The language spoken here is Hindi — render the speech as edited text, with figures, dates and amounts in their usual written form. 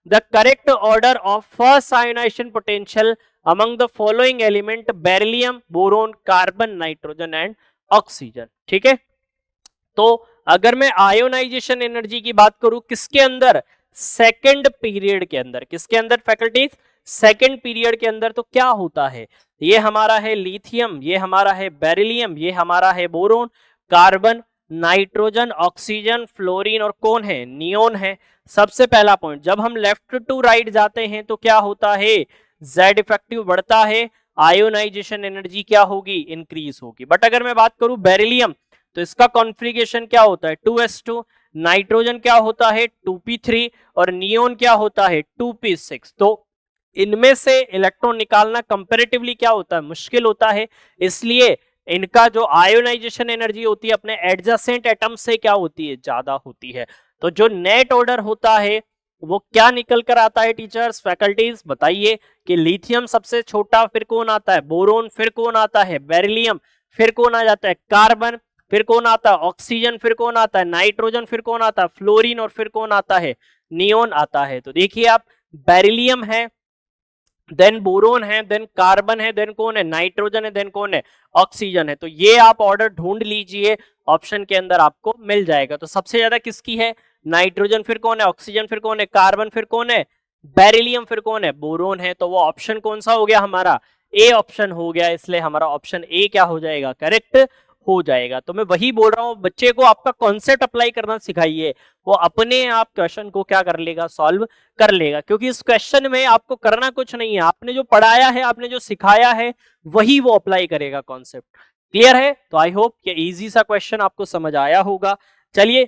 The correct order of first ionization potential among the following element beryllium, boron, carbon, nitrogen and oxygen. ठीक है, तो अगर मैं आयोनाइजेशन एनर्जी की बात करूं किसके अंदर, सेकंड पीरियड के अंदर, किसके अंदर फैकल्टीज, सेकंड पीरियड के अंदर, तो क्या होता है, ये हमारा है लिथियम, ये हमारा है बेरिलियम, ये हमारा है boron, carbon, nitrogen, oxygen, fluorine और कौन है, नियोन है। सबसे पहला पॉइंट, जब हम लेफ्ट टू राइट जाते हैं तो क्या होता है, जेड इफेक्टिव बढ़ता है, आयोनाइजेशन एनर्जी क्या होगी, इंक्रीज होगी। बट अगर मैं बात करूं बेरिलियम, तो इसका कॉन्फ़िगरेशन क्या होता है 2s2, नाइट्रोजन क्या होता है 2p3 और नियोन क्या होता है 2p6। तो इनमें से इलेक्ट्रॉन निकालना कंपैरेटिवली क्या होता है, मुश्किल होता है, इसलिए इनका जो आयोनाइजेशन एनर्जी होती है अपने एडजेसेंट एटम से क्या होती है, ज्यादा होती है। तो जो नेट ऑर्डर होता है वो क्या निकल कर आता है टीचर्स, फैकल्टीज बताइए, कि लिथियम सबसे छोटा, फिर कौन आता है बोरोन, फिर कौन आता है बेरिलियम, फिर कौन आ जाता है कार्बन, फिर कौन आता है ऑक्सीजन, फिर कौन आता है नाइट्रोजन, फिर कौन आता है फ्लोरीन और फिर कौन आता है नियोन आता है। तो देखिए आप, बेरिलियम है, देन बोरोन है, देन कार्बन है, देन कौन है नाइट्रोजन है, देन कौन है ऑक्सीजन है। तो ये आप ऑर्डर ढूंढ लीजिए, ऑप्शन के अंदर आपको मिल जाएगा। तो सबसे ज्यादा किसकी है, नाइट्रोजन, फिर कौन है ऑक्सीजन, फिर कौन है कार्बन, फिर कौन है बेरिलियम, फिर कौन है बोरोन है। तो वो ऑप्शन कौन सा हो गया हमारा, ए ऑप्शन हो गया, इसलिए हमारा ऑप्शन ए क्या हो जाएगा, करेक्ट हो जाएगा। तो मैं वही बोल रहा हूं, बच्चे को आपका कॉन्सेप्ट अप्लाई करना सिखाइए, वो अपने आप क्वेश्चन को क्या कर लेगा, सॉल्व कर लेगा। क्योंकि इस क्वेश्चन में आपको करना कुछ नहीं है, आपने जो पढ़ाया है, आपने जो सिखाया है वही वो अप्लाई करेगा कॉन्सेप्ट। क्लियर है? तो आई होप कि इजी सा क्वेश्चन आपको समझ आया होगा। चलिए